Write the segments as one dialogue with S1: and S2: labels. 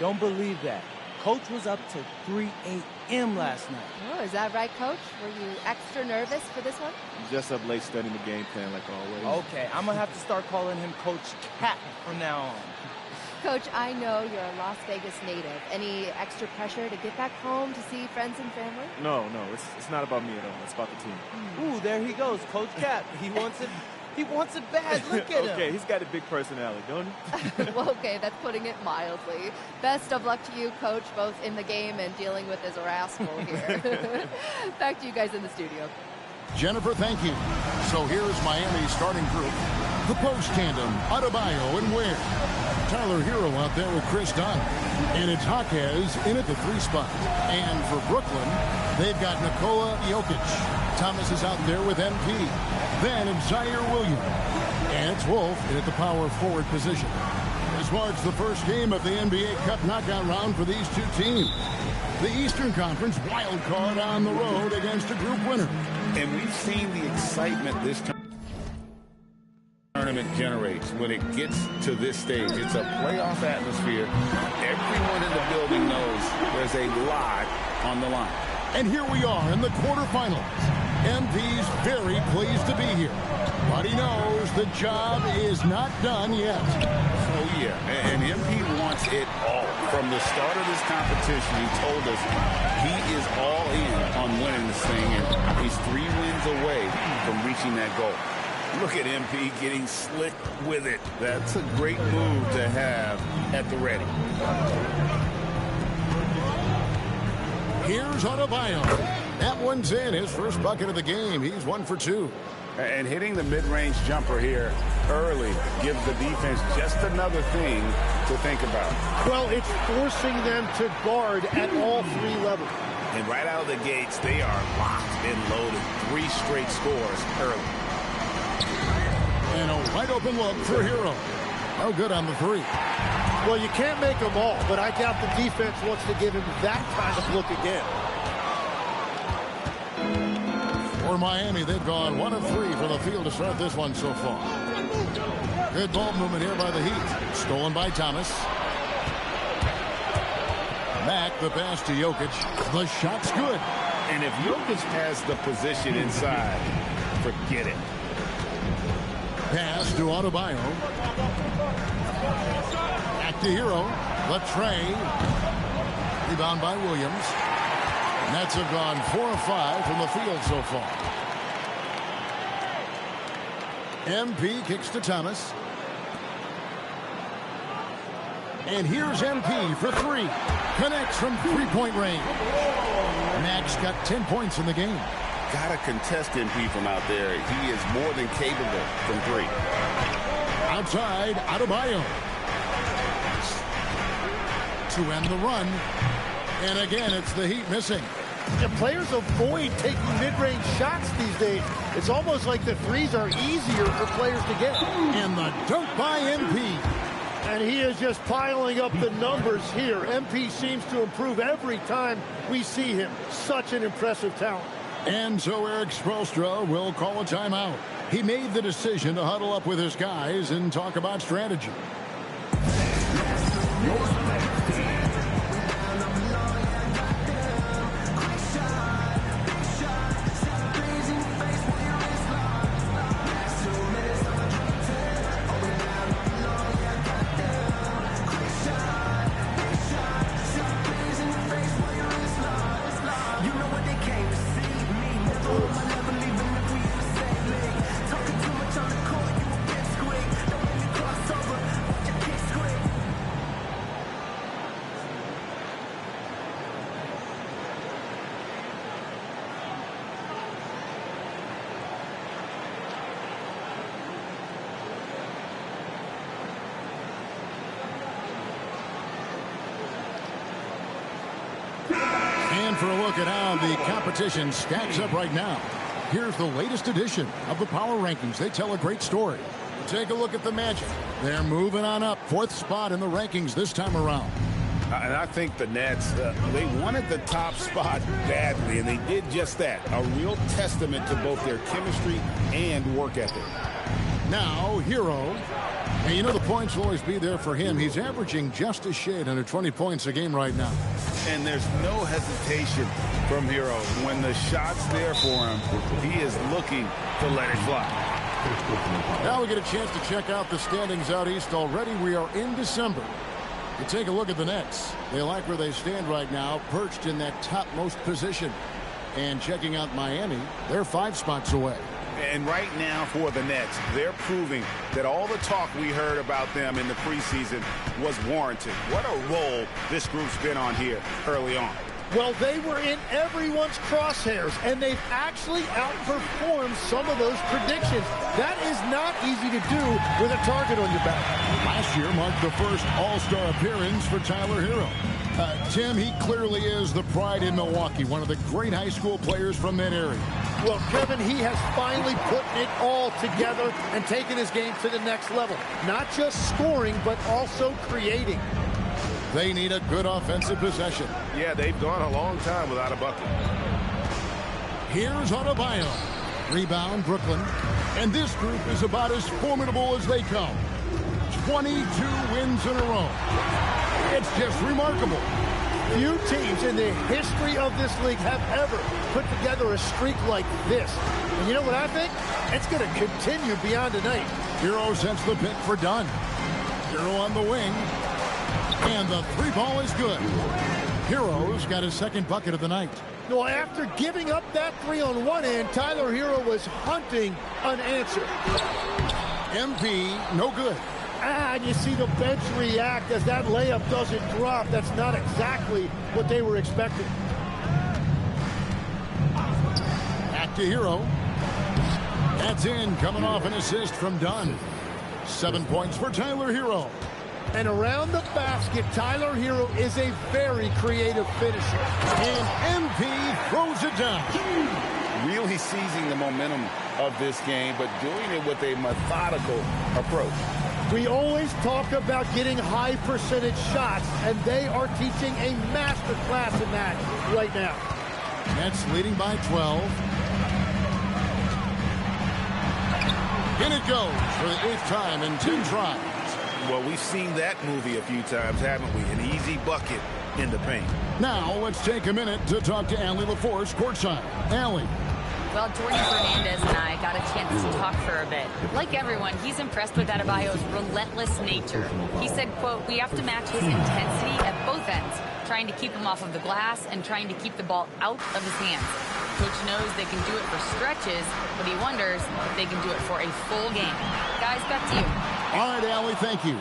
S1: Don't believe that. Coach was up till 3 a.m. last night.
S2: Oh, is that right, Coach? Were you extra nervous for this one?
S3: I'm just up late studying the game plan like always.
S1: Okay, I'm going to have to start calling him Coach Cap from now on.
S2: Coach, I know you're a Las Vegas native. Any extra pressure to get back home to see friends and family?
S3: No, it's not about me at all. It's about the team.
S1: Ooh, there he goes, Coach Cap. He wants it. He wants it bad. Look at him.
S3: Okay, he's got a big personality, don't he?
S2: Well, okay, that's putting it mildly. Best of luck to you, Coach, both in the game and dealing with his rascal here. Back to you guys in the studio.
S4: Jennifer, thank you. So here's Miami's starting group. The post tandem, Adebayo and Ware. Tyler Hero out there with Chris Dunn. And it's Jaquez in at the 3 spot. And for Brooklyn, they've got Nikola Jokic. Thomas is out there with MP. Then it's Zaire Williams. And it's Wolf in at the power forward position. This marks the first game of the NBA Cup knockout round for these two teams. The Eastern Conference wild card on the road against a group winner.
S5: And we've seen the excitement this tournament generates when it gets to this stage. It's a playoff atmosphere. Everyone in the building knows there's a lot on the line.
S4: And here we are in the quarterfinals. MP's very pleased to be here. But he knows the job is not done yet.
S5: Oh, yeah. And MP wants it all. From the start of this competition, he told us he is all in on winning this thing, and he's 3 wins away from reaching that goal. Look at MP getting slick with it. That's a great move to have at the ready.
S4: Here's Adebayo. That one's in. His first bucket of the game. He's 1 for 2.
S5: And hitting the mid-range jumper here early gives the defense just another thing to think about.
S6: Well, it's forcing them to guard at all 3 levels.
S5: And right out of the gates, they are locked and loaded. 3 straight scores early.
S4: And a wide open look for Hero. No good on the 3.
S6: Well, you can't make them all, but I doubt the defense wants to give him that kind of look again.
S4: For Miami, they've gone 1 of 3 from the field to start this one so far. Good ball movement here by the Heat. Stolen by Thomas. Mack, the pass to Jokic. The shot's good.
S5: And if Jokic has the position inside, forget it.
S4: Pass to Adebayo. Back to Hero. The tray. Rebound by Williams. Nets have gone 4 of 5 from the field so far. MP kicks to Thomas. And here's MP for 3. Connects from 3-point range. Mack's got 10 points in the game.
S5: Gotta contest MP from out there. He is more than capable from 3.
S4: Outside, Adebayo. To end the run. And again, it's the Heat missing.
S6: The players avoid taking mid-range shots these days. It's almost like the threes are easier for players to get.
S4: And the dunk by MP.
S6: And he is just piling up the numbers here. MP seems to improve every time we see him. Such an impressive talent.
S4: And so Eric Spoelstra will call a timeout. He made the decision to huddle up with his guys and talk about strategy. And for a look at how the competition stacks up right now, here's the latest edition of the Power Rankings. They tell a great story. Take a look at the Magic. They're moving on up, 4th spot in the rankings this time around.
S5: And I think the Nets, they wanted the top spot badly, and they did just that. A real testament to both their chemistry and work ethic.
S4: Now, Hero. And you know the points will always be there for him. He's averaging just a shade under 20 points a game right now.
S5: And there's no hesitation from Hero. When the shot's there for him, he is looking to let it fly.
S4: Now we get a chance to check out the standings out east already. We are in December. You take a look at the Nets. They like where they stand right now, perched in that topmost position. And checking out Miami, they're 5 spots away.
S5: And right now for the Nets, they're proving that all the talk we heard about them in the preseason was warranted. What a role this group's been on here early on.
S6: Well, they were in everyone's crosshairs, and they've actually outperformed some of those predictions. That is not easy to do with a target on your back.
S4: Last year marked the first All-Star appearance for Tyler Hero. Tim, he clearly is the pride in Milwaukee, one of the great high school players from that area.
S6: Well, Kevin, he has finally put it all together and taken his game to the next level. Not just scoring, but also creating.
S4: They need a good offensive possession.
S5: Yeah, they've gone a long time without a bucket.
S4: Here's Adebayo. Rebound, Brooklyn. And this group is about as formidable as they come. 22 wins in a row. It's just remarkable.
S6: Few teams in the history of this league have ever put together a streak like this. And you know what I think? It's going to continue beyond tonight.
S4: Hero sends the pick for Dunn. Hero on the wing. And the 3-ball is good. Hero's got his second bucket of the night.
S6: Well, after giving up that 3 on one end, Tyler Hero was hunting an answer.
S4: MP, no good.
S6: And you see the bench react as that layup doesn't drop. That's not exactly what they were expecting.
S4: Back to Hero. That's in, coming off an assist from Dunn. 7 points for Tyler Hero.
S6: And around the basket, Tyler Hero is a very creative finisher.
S4: And MP throws it down.
S5: Really seizing the momentum of this game, but doing it with a methodical approach.
S6: We always talk about getting high percentage shots, and they are teaching a master class in that right now.
S4: Nets leading by 12. In it goes for the 8th time in 10 tries.
S5: Well, we've seen that movie a few times, haven't we? An easy bucket in the paint.
S4: Now, let's take a minute to talk to Allie LaForce courtside. Allie.
S7: Well, Jordan Fernandez and I got a chance to talk for a bit. Like everyone, he's impressed with Adebayo's relentless nature. He said, quote, "We have to match his intensity at both ends, trying to keep him off of the glass and trying to keep the ball out of his hands. Coach knows they can do it for stretches, but he wonders if they can do it for a full game." Guys, back to you.
S4: All right, Allie, thank you.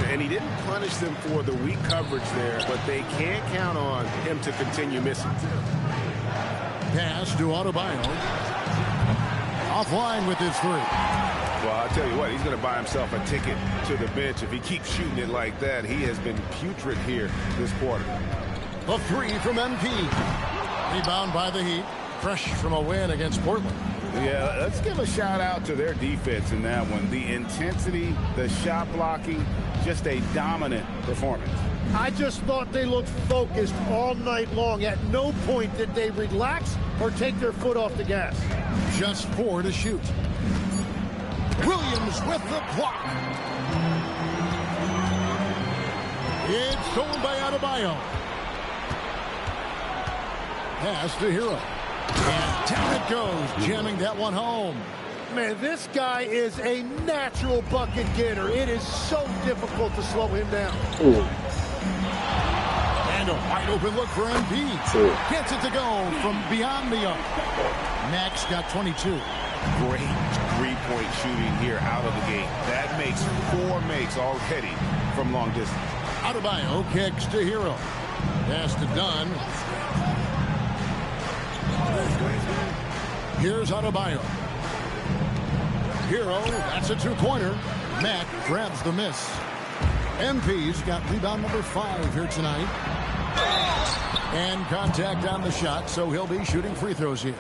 S5: And he didn't punish them for the weak coverage there, but they can't count on him to continue missing.
S4: Pass to Adebayo. Offline with his 3.
S5: Well, I'll tell you what, he's going to buy himself a ticket to the bench. If he keeps shooting it like that, he has been putrid here this quarter.
S4: The 3 from MP. Rebound by the Heat. Fresh from a win against Portland.
S5: Yeah, let's give a shout out to their defense in that one. The intensity, the shot blocking, just a dominant performance.
S6: I just thought they looked focused all night long. At no point did they relax or take their foot off the gas.
S4: Just 4 to shoot. Williams with the block. It's stolen by Adebayo. Pass to Hero. And down it goes, jamming that one home.
S6: Man, this guy is a natural bucket getter. It is so difficult to slow him down.
S4: And a wide open look for MP. Gets it to go from beyond the arc. Mack's got 22.
S5: Great three-point shooting here out of the gate. That makes 4 makes already from long distance.
S4: Adebayo kicks to Hero. Pass to Dunn. Here's Adebayo. Hero, that's a 2-pointer. Mack grabs the miss. MP's got rebound number 5 here tonight. And contact on the shot, so he'll be shooting free throws here.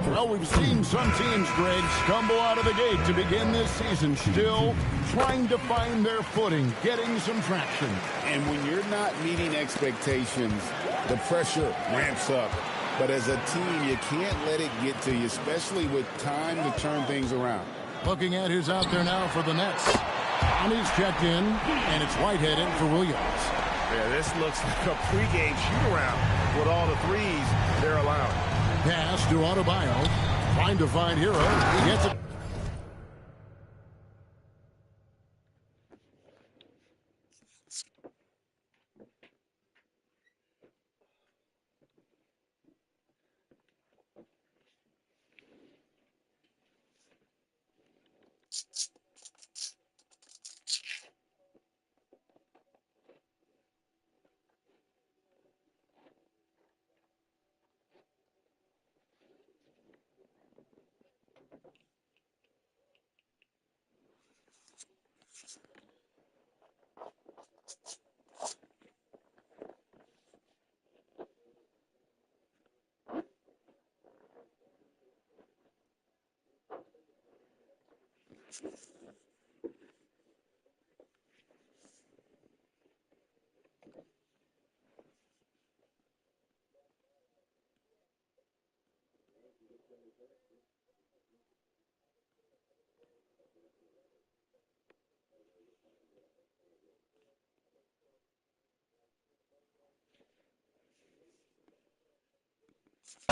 S4: Well, we've seen some teams, Greg, stumble out of the gate to begin this season, still trying to find their footing, getting some traction.
S5: And when you're not meeting expectations, the pressure ramps up. But as a team, you can't let it get to you, especially with time to turn things around.
S4: Looking at who's out there now for the Nets. And he's checked in, and it's Whitehead in for Williams.
S8: Yeah, this looks like a pregame shoot-around with all the threes they're allowing.
S4: Pass to Adebayo. Trying to find Hero. He gets it.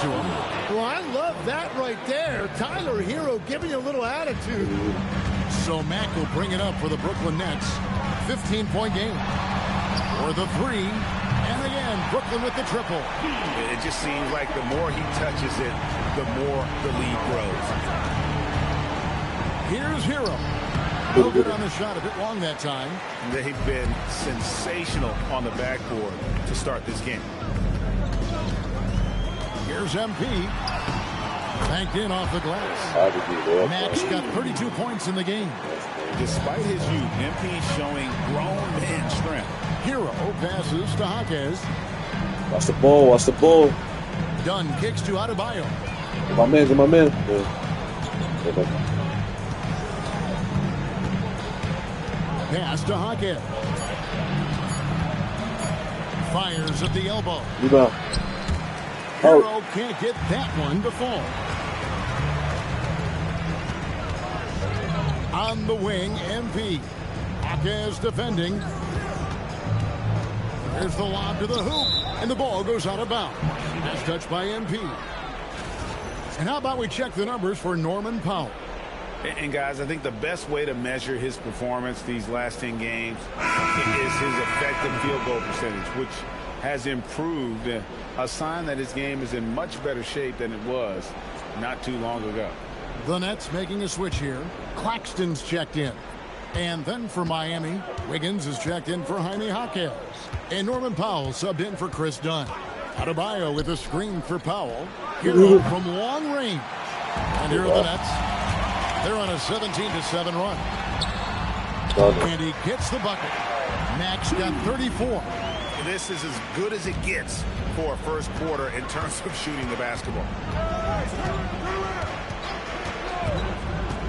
S6: Well, I love that right there. Tyler Hero giving you a little attitude.
S4: So Mack will bring it up for the Brooklyn Nets. 15-point game. For the three. And again, Brooklyn with the triple.
S8: It just seems like the more he touches it, the more the lead grows.
S4: Here's Hero. No good on the shot, a bit long that time.
S8: They've been sensational on the backboard to start this game.
S4: Here's MP. Banked in off the glass. Mack's got 32 points in the game.
S5: Despite his youth, MP showing grown man strength.
S4: Hero passes to Jaquez.
S9: Watch the ball, watch the ball.
S4: Dunn kicks to Adebayo.
S9: My man. Yeah.
S4: Pass to Jaquez. Fires at the elbow.
S9: Rebound.
S4: Hero can't get that one to fall. On the wing, MP. Jaquez defending. There's the lob to the hoop, and the ball goes out of bounds. That's touched by MP. And how about we check the numbers for Norman Powell?
S5: And guys, I think the best way to measure his performance these last 10 games is his effective field goal percentage, which has improved, a sign that his game is in much better shape than it was not too long ago.
S4: The Nets making a switch here. Claxton's checked in. And then for Miami, Wiggins is checked in for Jaime Jaquez. And Norman Powell subbed in for Chris Dunn. Adebayo with a screen for Powell. Hero from long range. And here are the Nets. They're on a 17-7 run. And he gets the bucket. Mack's got 34.
S8: This is as good as it gets for a first quarter in terms of shooting the basketball.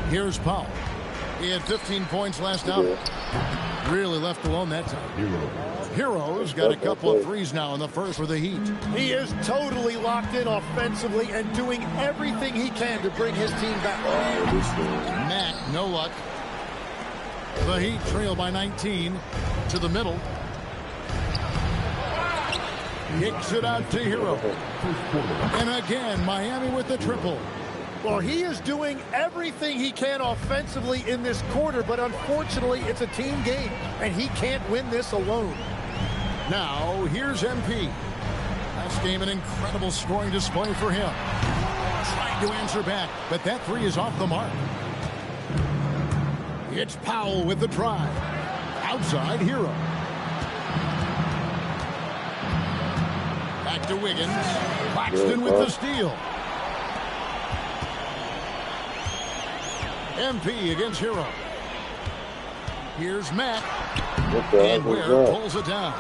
S4: Here's Powell. He had 15 points last out. Really left alone that time. Hero's got a couple of threes now in the first for the Heat.
S6: He is totally locked in offensively and doing everything he can to bring his team back.
S4: Mack, no luck. The Heat trail by 19 to the middle. Kicks it out to Hero. And again, Miami with the triple.
S6: Well, he is doing everything he can offensively in this quarter, but unfortunately, it's a team game, and he can't win this alone.
S4: Now, here's MP. Last game, an incredible scoring display for him. Trying to answer back, but that three is off the mark. It's Powell with the try. Outside, Hero. Back to Wiggins. Claxton with the steal. MP against Hero. Here's Mack. And Ware pulls it down.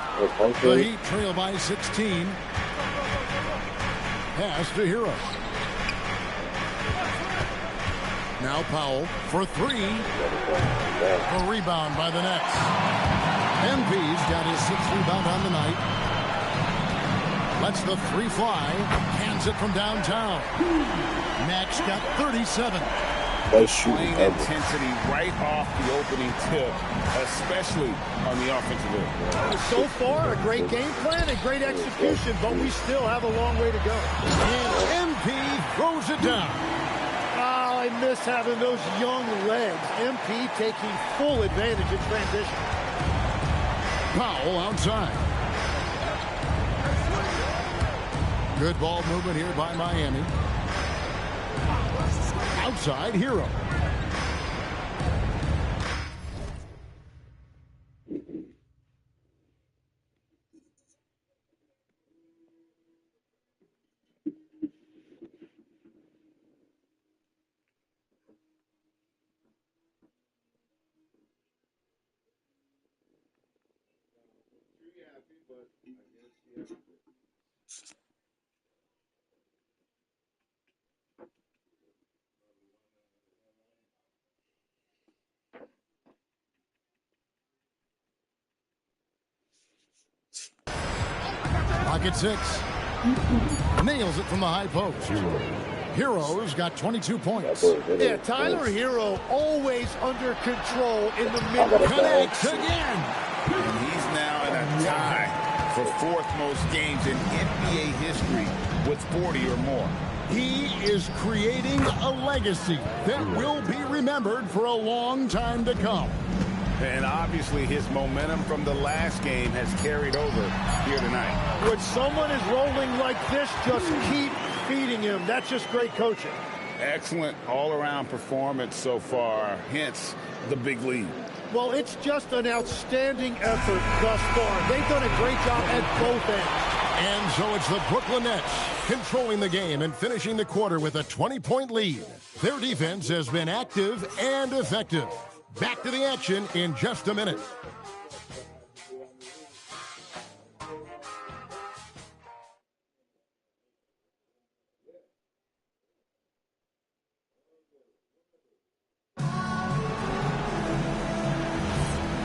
S4: The Heat trail by 16. Pass to Hero. Now Powell for three. A rebound by the Nets. MP's got his 6th rebound on the night. Lets the three fly. Hands it from downtown. Mack's got 37.
S9: Best shooting
S5: playing
S9: ever.
S5: intensity right off the opening tip, especially on the offensive end.
S6: So far, a great game plan and great execution, but we still have a long way to go.
S4: And MP throws it down.
S6: Oh, I miss having those young legs. MP taking full advantage in transition.
S4: Powell outside. Good ball movement here by Miami. Outside, Hero. Pocket 6. Nails it from the high post. Hero's got 22 points.
S6: Yeah, Tyler Hero always under control in the middle.
S4: Connects again.
S5: And he's now in a tie for fourth most games in NBA history with 40 or more.
S4: He is creating a legacy that will be remembered for a long time to come.
S8: And obviously his momentum from the last game has carried over here tonight.
S6: When someone is rolling like this, just keep feeding him. That's just great coaching.
S5: Excellent all-around performance so far, hence the big lead.
S6: Well, it's just an outstanding effort thus far. They've done a great job at both ends.
S4: And so it's the Brooklyn Nets controlling the game and finishing the quarter with a 20-point lead. Their defense has been active and effective. Back to the action in just a minute.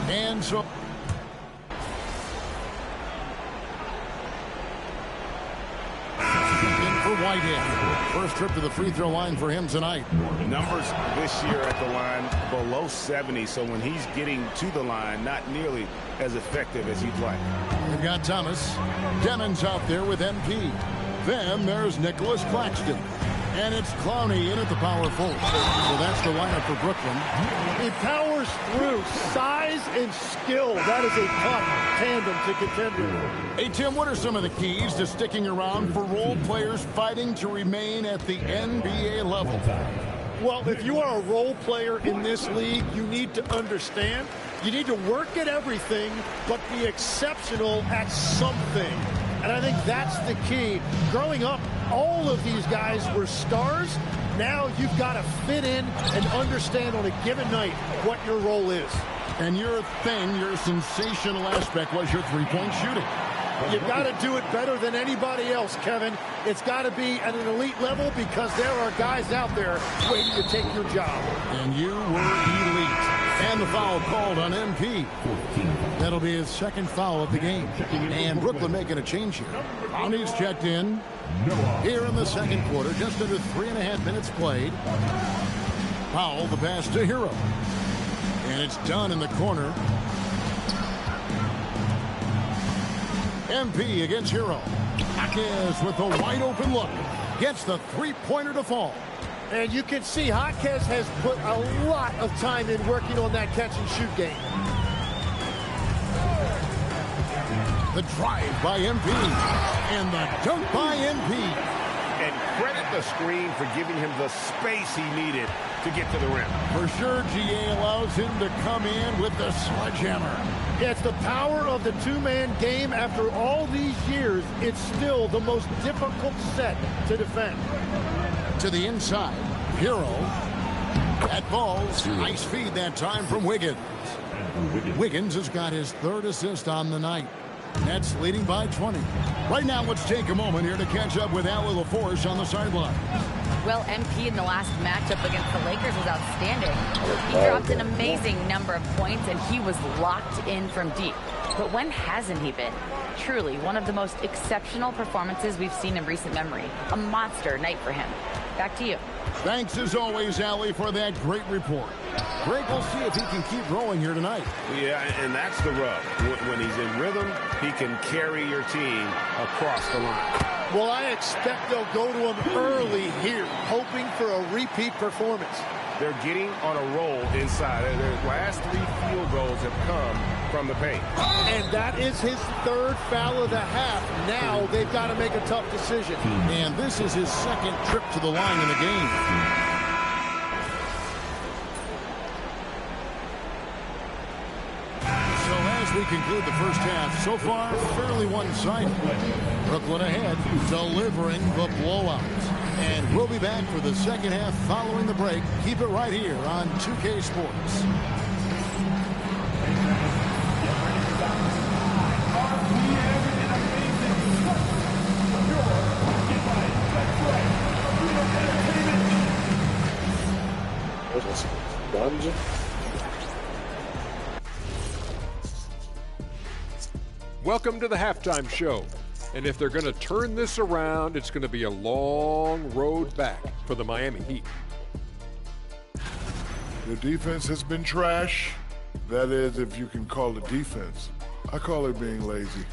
S4: And so for Whitehead. First trip to the free throw line for him tonight.
S8: Numbers this year at the line below 70, so when he's getting to the line, not nearly as effective as you'd like.
S4: We've got Thomas. Demons out there with MP. Then there's Nicholas Claxton. And it's Clowney in at the power forward. So that's the lineup for Brooklyn.
S6: He powers through size and skill. That is a tough tandem to contend with.
S4: Hey, Tim, what are some of the keys to sticking around for role players fighting to remain at the NBA level?
S6: Well, if you are a role player in this league, you need to understand. You need to work at everything, but be exceptional at something. And I think that's the key. Growing up, all of these guys were stars. Now you've got to fit in and understand on a given night what your role is.
S4: And your thing, your sensational aspect was your three-point shooting.
S6: You've got to do it better than anybody else, Kevin. It's got to be at an elite level because there are guys out there waiting to take your job.
S4: And you were elite. And the foul called on MP. That'll be his second foul of the game. And Brooklyn making a change here. Clowney's checked in. Here in the second quarter, just under 3.5 minutes played. Powell, the pass to Hero. And it's done in the corner. MP against Hero. Jaquez with the wide open look. Gets the three-pointer to fall.
S6: And you can see Jaquez has put a lot of time in working on that catch-and-shoot game.
S4: The drive by MP. And the dunk by MP.
S8: And credit the screen for giving him the space he needed to get to the rim.
S4: For sure, GA allows him to come in with the sledgehammer.
S6: Yeah, it's the power of the two-man game. After all these years, it's still the most difficult set to defend.
S4: To the inside, Hero. At balls, nice feed that time from Wiggins. Wiggins has got his third assist on the night. Nets leading by 20. Right now, let's take a moment here to catch up with Al LaForce on the sideline.
S7: Well, MP in the last matchup against the Lakers was outstanding. He dropped an amazing number of points, and he was locked in from deep. But when hasn't he been? Truly, one of the most exceptional performances we've seen in recent memory. A monster night for him. Back to you.
S4: Thanks as always, Allie, for that great report. Greg will see if he can keep growing here tonight.
S8: Yeah, and that's the rub. When he's in rhythm, he can carry your team across the line.
S6: Well, I expect they'll go to him early here, hoping for a repeat performance.
S8: They're getting on a roll inside. Their last 3 field goals have come from the paint.
S6: And that is his 3rd foul of the half. Now they've got to make a tough decision.
S4: And this is his 2nd trip to the line in the game. So as we conclude the first half, so far fairly one-sided. Brooklyn ahead, delivering the blowout. And we'll be back for the second half following the break. Keep it right here on 2K Sports.
S10: Welcome to the halftime show. And if they're going to turn this around, it's going to be a long road back for the Miami Heat.
S11: The defense has been trash. That is, if you can call it defense. I call it being lazy.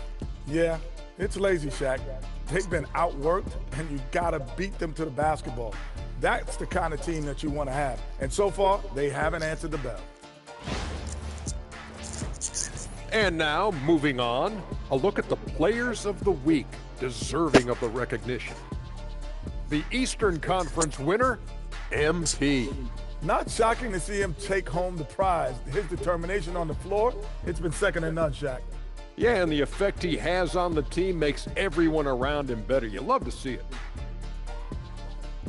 S12: Yeah, it's lazy, Shaq. They've been outworked, and you got to beat them to the basketball. That's the kind of team that you want to have. And so far, they haven't answered the bell.
S10: And now, moving on, a look at the players of the week deserving of the recognition. The Eastern Conference winner, MP.
S12: Not shocking to see him take home the prize. His determination on the floor, it's been second to none, Shaq.
S10: Yeah, and the effect he has on the team makes everyone around him better. You love to see it.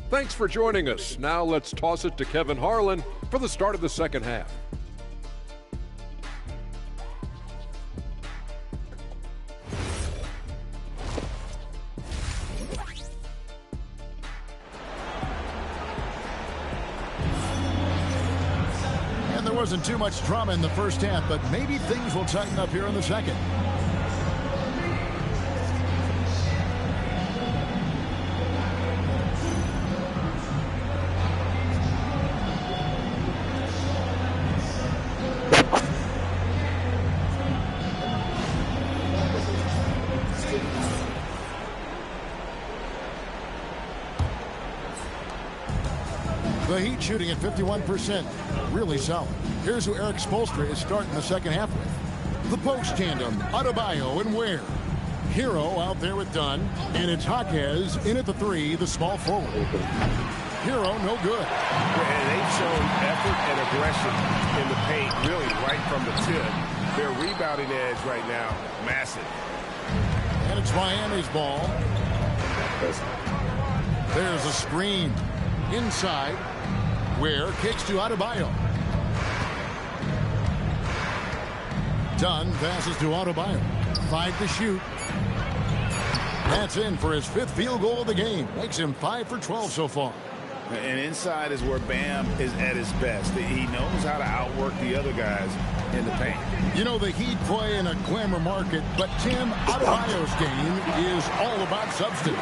S10: Thanks for joining us. Now let's toss it to Kevin Harlan for the start of the second half.
S4: Wasn't too much drama in the first half, but maybe things will tighten up here in the second. The Heat shooting at 51%. Really solid. Here's who Eric Spoelstra is starting the second half with. The post tandem, Adebayo and Ware. Hero out there with Dunn. And it's Jaquez in at the 3, the small forward. Hero, no good.
S8: And they've shown effort and aggression in the paint, really right from the tip. Their rebounding edge right now, massive.
S4: And it's Miami's ball. There's a screen. Inside. Ware kicks to Adebayo. Dunn passes to Adebayo. 5 to shoot. That's in for his 5th field goal of the game. Makes him 5 for 12 so far.
S8: And inside is where Bam is at his best. He knows how to outwork the other guys in the paint.
S4: You know, the Heat play in a glamour market, but Tim, Adebayo's game is all about substance.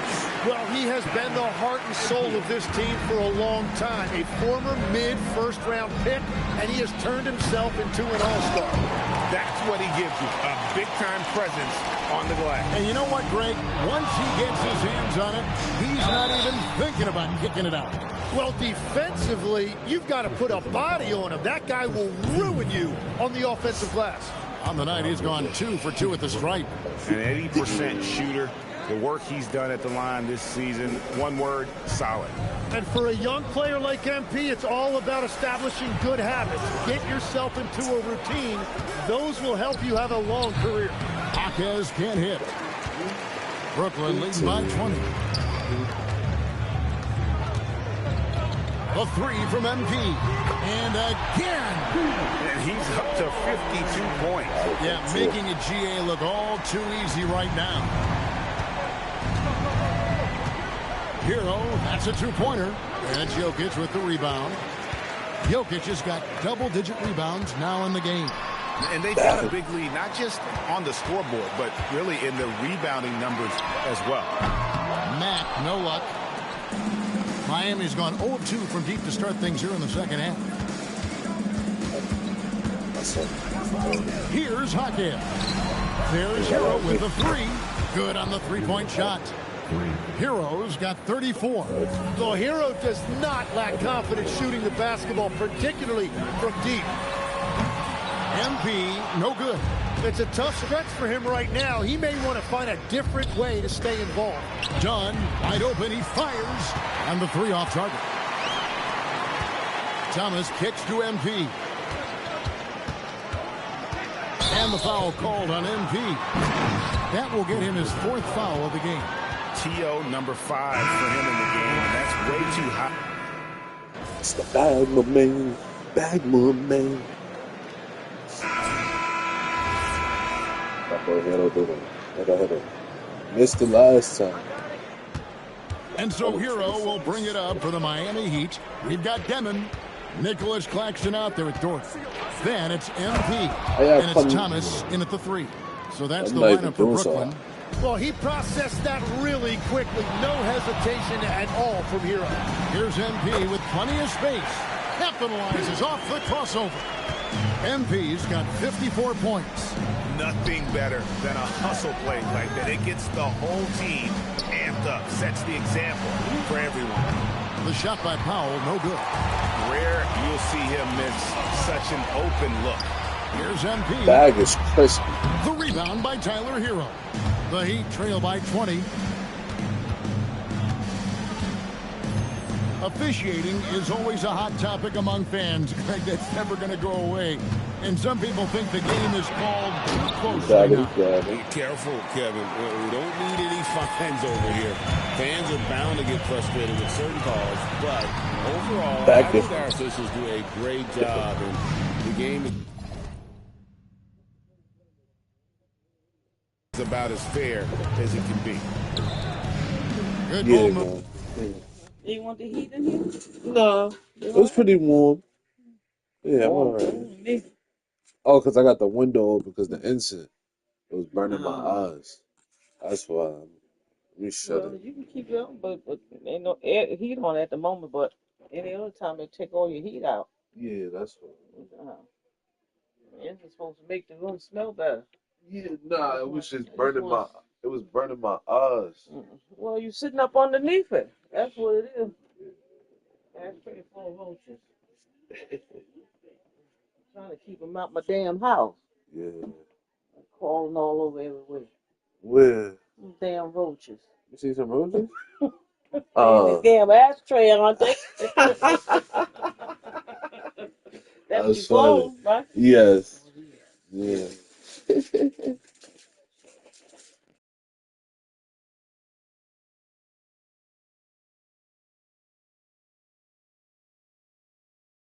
S6: Well, he has been the heart and soul of this team for a long time. A former mid-first-round pick, and he has turned himself into an all-star.
S8: That's what he gives you, a big-time presence on the glass.
S4: And you know what, Greg? Once he gets his hands on it, he's not even thinking about kicking it out.
S6: Well, defensively, you've got to put a body on him. That guy will ruin you on the offensive glass.
S4: On the night, he's gone 2 for 2 at the stripe.
S8: An 80% shooter. The work he's done at the line this season, one word, solid.
S6: And for a young player like MP, it's all about establishing good habits. Get yourself into a routine. Those will help you have a long career.
S4: Jaquez can't hit. Brooklyn leading by 20. The 3 from MP. And again.
S8: And he's up to 52 points.
S4: Yeah, making a GA look all too easy right now. Hero, that's a 2-pointer. And it's Jokic with the rebound. Jokic has got double-digit rebounds now in the game.
S8: And they've got a big lead, not just on the scoreboard, but really in the rebounding numbers as well.
S4: Mack, no luck. Miami's gone 0-2 from deep to start things here in the second half. Here's Hawkins. There's Hero with the three. Good on the three-point shot. Hero's got 34.
S6: So Hero does not lack confidence shooting the basketball, particularly from deep.
S4: MP, no good.
S6: It's a tough stretch for him right now. He may want to find a different way to stay involved.
S4: Dunn, wide open, he fires, and the three off target. Thomas kicks to MP. And the foul called on MP. That will get him his fourth foul of the game.
S8: TO number 5 for him in the game, and that's way too high.
S9: It's the bag, my man. Bag, my man. Missed the last time.
S4: And so Hero will bring it up for the Miami Heat. We've got Demon, Nicholas Claxton out there at Dort. Then it's MP, and it's Thomas in at the three. So that's the lineup for Brooklyn.
S6: Well, he processed that really quickly. No hesitation at all from Hero.
S4: Here's MP with plenty of space. Capitalizes off the crossover. MP's got 54 points.
S8: Nothing better than a hustle play like that. It gets the whole team amped up, sets the example for everyone.
S4: The shot by Powell, no good.
S8: Rare you'll see him miss such an open look.
S4: Here's MP.
S9: Bag is crispy.
S4: The rebound by Tyler Hero. The Heat trail by 20. Officiating is always a hot topic among fans. Greg, that's never going to go away. And some people think the game is called too close right now.
S5: Be careful, Kevin. We don't need any fines over here. Fans are bound to get frustrated with certain calls, but overall, I think our officials do a great job, and the game is about as fair as it can be.
S4: Good
S9: moment.
S13: You want the heat in here?
S9: No, it was pretty warm. Yeah, I'm alright. Oh, because I got the window open because the incense, it was burning my eyes. That's why. Let me shut it.
S13: You can keep it on, but ain't no heat on at the moment. But any other time, they take all your heat out.
S9: Yeah, that's what.
S13: It's supposed to make the room smell better.
S9: Yeah, nah, it was just burning my. It was burning my eyes.
S13: Well, you're sitting up underneath it. That's what it is. That's pretty full of roaches. Trying to keep them out my damn house.
S9: Yeah.
S13: Crawling all over everywhere.
S9: Where?
S13: Damn roaches.
S9: You see some roaches?
S13: This damn ashtray, aren't they?
S9: That was funny. Right? Yes. Yeah.